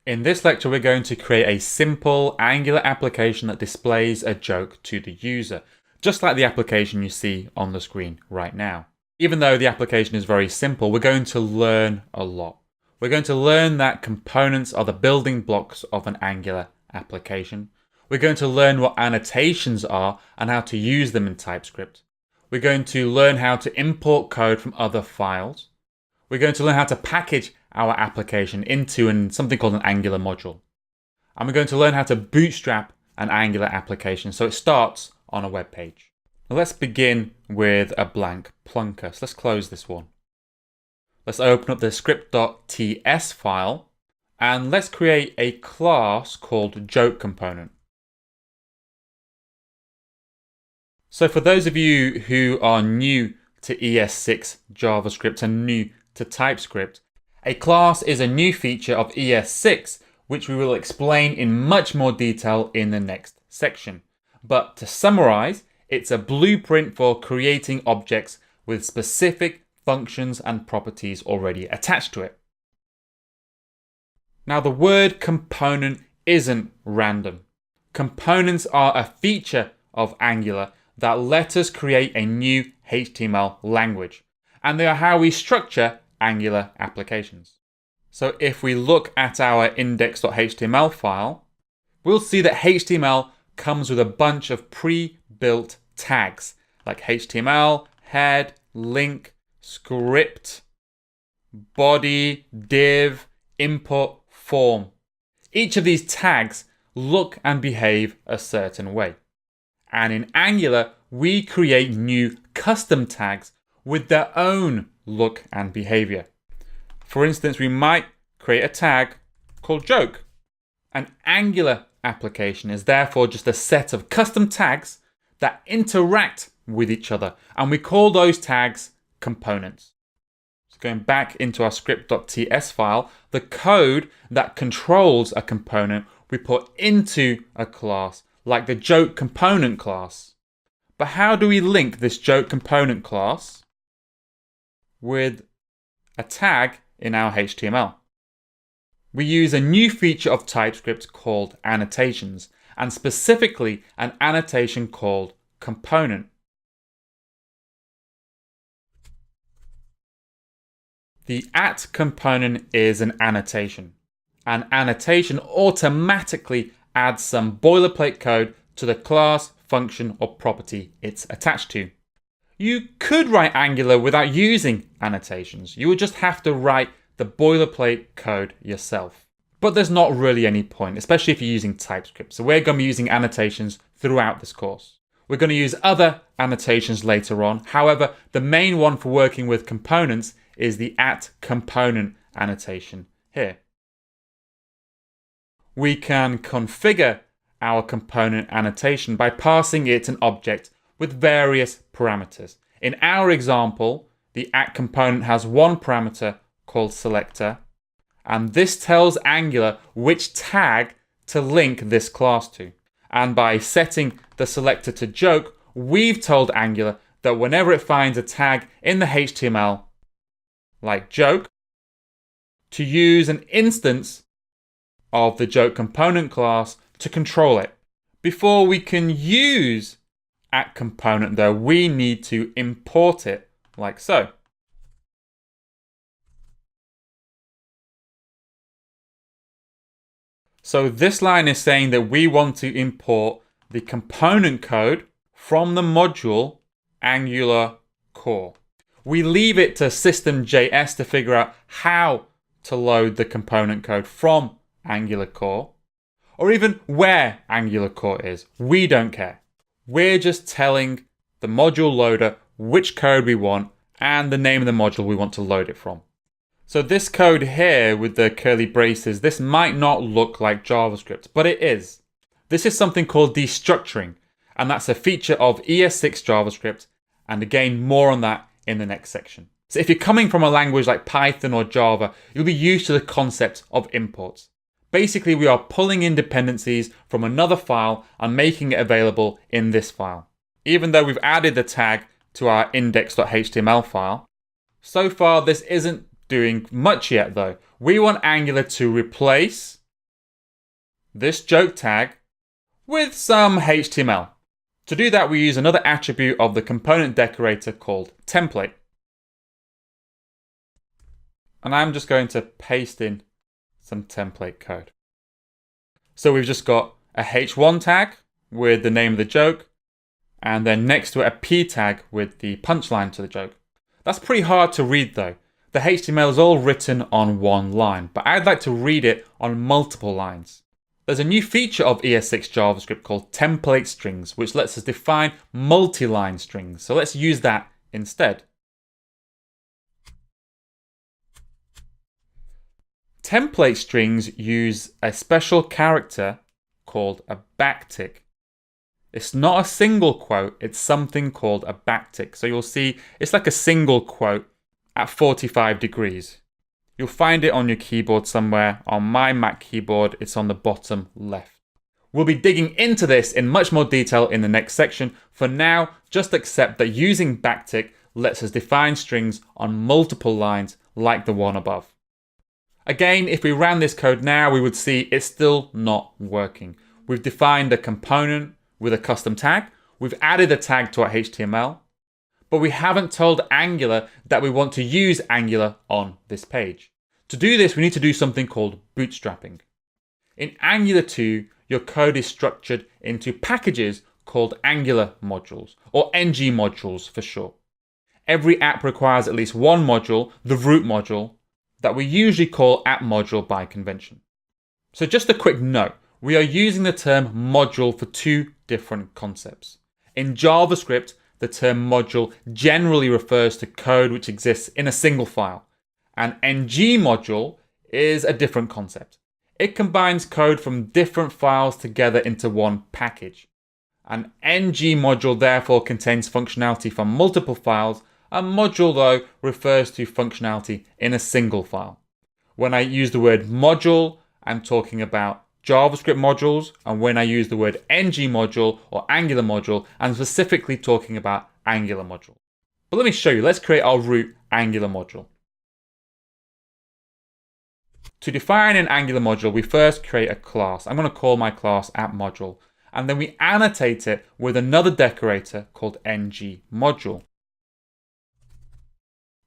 In this lecture, we're going to create a simple Angular application that displays a joke to the user, just like the application you see on the screen right now. Even though the application is very simple, we're going to learn a lot. We're going to learn that components are the building blocks of an Angular application. We're going to learn what annotations are and how to use them in TypeScript. We're going to learn how to import code from other files. We're going to learn how to package our application into something called an Angular module. And we're going to learn how to bootstrap an Angular application so it starts on a web page. Now let's begin with a blank plunker. So let's close this one. Let's open up the script.ts file and let's create a class called joke component. So for those of you who are new to ES6 JavaScript and new to TypeScript, a class is a new feature of ES6 which we will explain in much more detail in the next section. But to summarize, it's a blueprint for creating objects with specific functions and properties already attached to it. Now the word component isn't random. Components are a feature of Angular that let us create a new HTML language, and they are how we structure Angular applications. So if we look at our index.html file, we'll see that HTML comes with a bunch of pre-built tags like HTML, head, link, script, body, div, input, form. Each of these tags look and behave a certain way. And in Angular, we create new custom tags with their own look and behavior. For instance, we might create a tag called joke. An Angular application is therefore just a set of custom tags that interact with each other, and we call those tags components. So going back into our script.ts file, the code that controls a component we put into a class, like the joke component class. But how do we link this joke component class with a tag in our HTML? We use a new feature of TypeScript called annotations, and specifically an annotation called component. The @ component is an annotation. An annotation automatically adds some boilerplate code to the class, function, or property it's attached to. You could write Angular without using annotations. You would just have to write the boilerplate code yourself. But there's not really any point, especially if you're using TypeScript. So we're going to be using annotations throughout this course. We're going to use other annotations later on. However, the main one for working with components is the @ component annotation here. We can configure our component annotation by passing it an object with various parameters. In our example, the @ component has one parameter called selector, and this tells Angular which tag to link this class to. And by setting the selector to joke, we've told Angular that whenever it finds a tag in the HTML, like joke, to use an instance of the joke component class to control it. Before we can use @ component though, we need to import it like so. So this line is saying that we want to import the component code from the module Angular core. We leave it to System.js to figure out how to load the component code from Angular core, or even where Angular core is. We don't care. We're just telling the module loader which code we want and the name of the module we want to load it from. So this code here with the curly braces, this might not look like JavaScript, but it is. This is something called destructuring, and that's a feature of ES6 JavaScript, and again, more on that in the next section. So if you're coming from a language like Python or Java, you'll be used to the concept of imports. Basically, we are pulling in dependencies from another file and making it available in this file. Even though we've added the tag to our index.html file, so far this isn't doing much yet though. We want Angular to replace this joke tag with some HTML. To do that, we use another attribute of the component decorator called template. And I'm just going to paste in some template code. So we've just got a h1 tag with the name of the joke, and then next to it a p tag with the punchline to the joke. That's pretty hard to read though. The HTML is all written on one line, but I'd like to read it on multiple lines. There's a new feature of ES6 JavaScript called template strings, which lets us define multi-line strings. So let's use that instead. Template strings use a special character called a backtick. It's not a single quote, it's something called a backtick. So you'll see it's like a single quote at 45 degrees. You'll find it on your keyboard somewhere. On my Mac keyboard, it's on the bottom left. We'll be digging into this in much more detail in the next section. For now, just accept that using backtick lets us define strings on multiple lines like the one above. Again, if we ran this code now, we would see it's still not working. We've defined a component with a custom tag. We've added a tag to our HTML, but we haven't told Angular that we want to use Angular on this page. To do this, we need to do something called bootstrapping. In Angular 2, your code is structured into packages called Angular modules, or ng modules for short. Every app requires at least one module, the root module, that we usually call app module by convention. So just a quick note, we are using the term module for two different concepts. In JavaScript, the term module generally refers to code which exists in a single file. An ng module is a different concept. It combines code from different files together into one package. An ng module therefore contains functionality from multiple files. A module, though, refers to functionality in a single file. When I use the word module, I'm talking about JavaScript modules, and when I use the word ng module or Angular module, I'm specifically talking about Angular module. But let me show you. Let's create our root Angular module. To define an Angular module, we first create a class. I'm going to call my class app module, and then we annotate it with another decorator called ng module.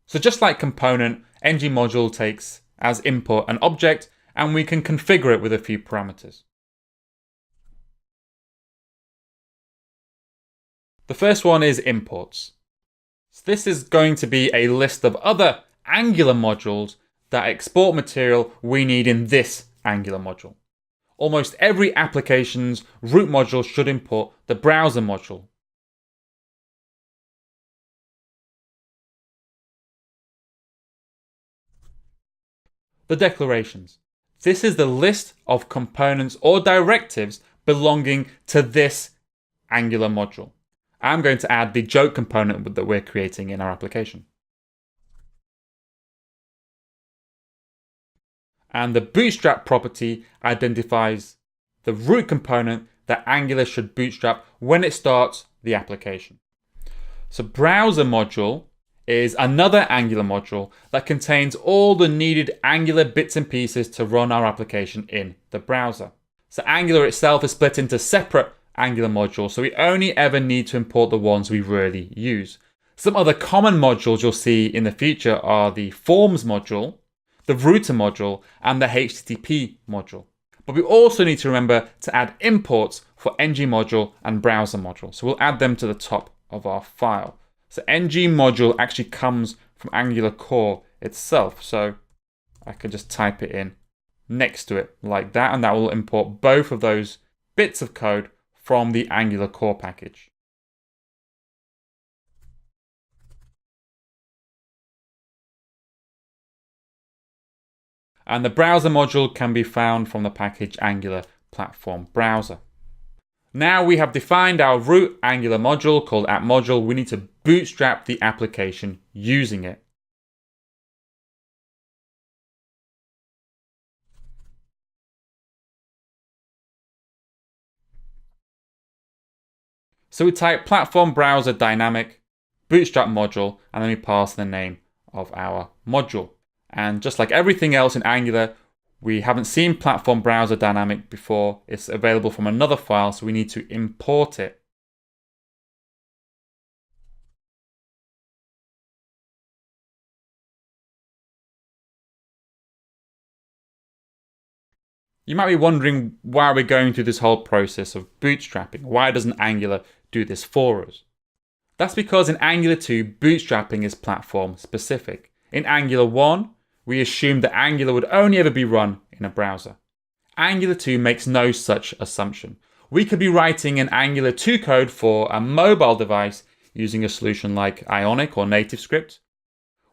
So just like component, ng module takes as input an object, and we can configure it with a few parameters. The first one is imports. So this is going to be a list of other Angular modules that export material we need in this Angular module. Almost every application's root module should import the browser module. The declarations. This is the list of components or directives belonging to this Angular module. I'm going to add the joke component that we're creating in our application. And the bootstrap property identifies the root component that Angular should bootstrap when it starts the application. So browser module is another Angular module that contains all the needed Angular bits and pieces to run our application in the browser. So Angular itself is split into separate Angular modules, so we only ever need to import the ones we really use. Some other common modules you'll see in the future are the forms module, the router module, and the HTTP module. But we also need to remember to add imports for ng module and browser module. So we'll add them to the top of our file. So ng module actually comes from Angular core itself. So I could just type it in next to it like that, and that will import both of those bits of code from the Angular core package. And the browser module can be found from the package Angular Platform Browser. Now we have defined our root Angular module called app module. We need to bootstrap the application using it. So we type platform browser dynamic bootstrap module, and then we pass the name of our module. And just like everything else in Angular, We haven't seen Platform Browser Dynamic before. It's available from another file, so we need to import it. You might be wondering why we're going through this whole process of bootstrapping. Why doesn't Angular do this for us? That's because in Angular 2, bootstrapping is platform specific. In Angular 1, we assumed that Angular would only ever be run in a browser. Angular 2 makes no such assumption. We could be writing an Angular 2 code for a mobile device using a solution like Ionic or NativeScript.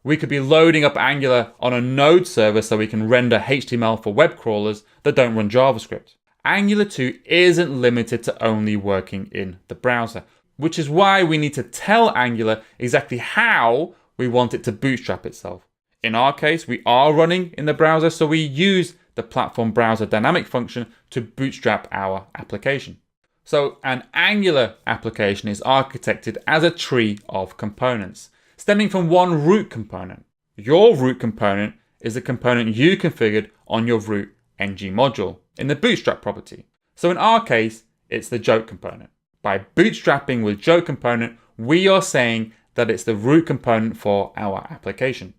We could be loading up Angular on a Node server so we can render HTML for web crawlers that don't run JavaScript. Angular 2 isn't limited to only working in the browser, which is why we need to tell Angular exactly how we want it to bootstrap itself. In our case, we are running in the browser, so we use the Platform Browser Dynamic function to bootstrap our application. So an Angular application is architected as a tree of components, stemming from one root component. Your root component is the component you configured on your root ng module in the bootstrap property. So in our case, it's the joke component. By bootstrapping with joke component, we are saying that it's the root component for our application.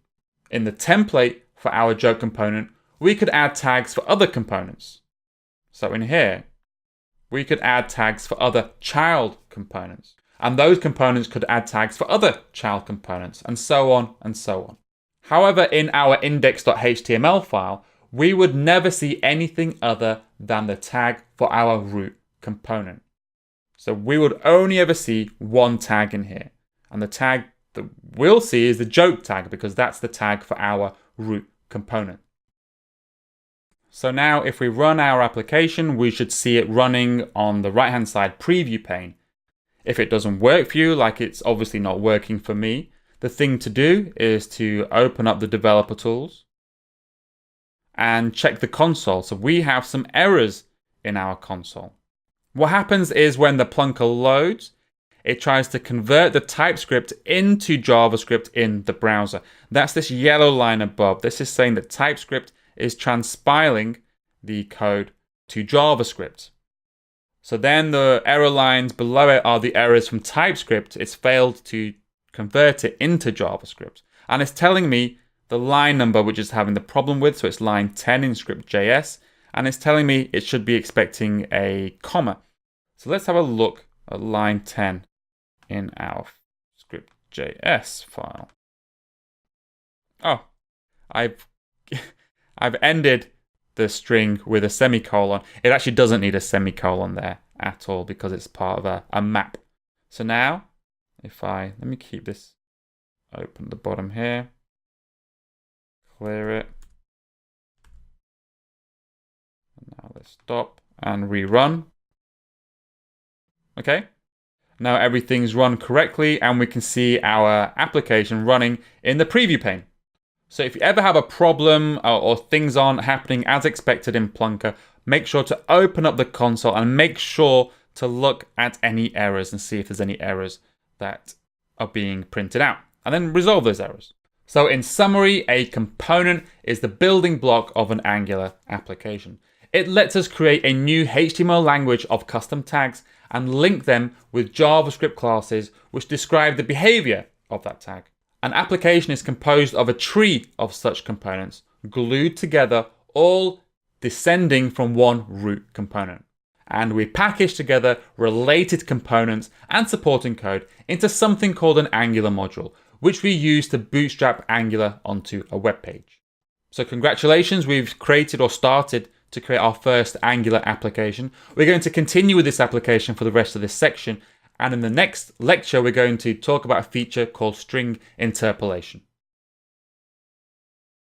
In the template for our joke component, we could add tags for other components. So in here, we could add tags for other child components. And those components could add tags for other child components, and so on and so on. However, in our index.html file, we would never see anything other than the tag for our root component. So we would only ever see one tag in here. And the tag that we'll see is the joke tag, because that's the tag for our root component. So now if we run our application, we should see it running on the right-hand side preview pane. If it doesn't work for you, like it's obviously not working for me, the thing to do is to open up the developer tools and check the console. So we have some errors in our console. What happens is when the Plunker loads, it tries to convert the TypeScript into JavaScript in the browser. That's this yellow line above. This is saying that TypeScript is transpiling the code to JavaScript. So then the error lines below it are the errors from TypeScript. It's failed to convert it into JavaScript. And it's telling me the line number which it's having the problem with. So it's line 10 in script.js. And it's telling me it should be expecting a comma. So let's have a look at line 10 in our script.js file. Oh, I've ended the string with a semicolon. It actually doesn't need a semicolon there at all because it's part of a map. So now, let me keep this open at the bottom here, clear it. And now let's stop and rerun. Okay, now everything's run correctly and we can see our application running in the preview pane. So if you ever have a problem or things aren't happening as expected in Plunker, make sure to open up the console and make sure to look at any errors and see if there's any errors that are being printed out, and then resolve those errors. So in summary, a component is the building block of an Angular application. It lets us create a new HTML language of custom tags and link them with JavaScript classes which describe the behavior of that tag. An application is composed of a tree of such components, glued together, all descending from one root component. And we package together related components and supporting code into something called an Angular module, which we use to bootstrap Angular onto a web page. So congratulations, we've created or started to create our first Angular application. We're going to continue with this application for the rest of this section. And in the next lecture, we're going to talk about a feature called string interpolation.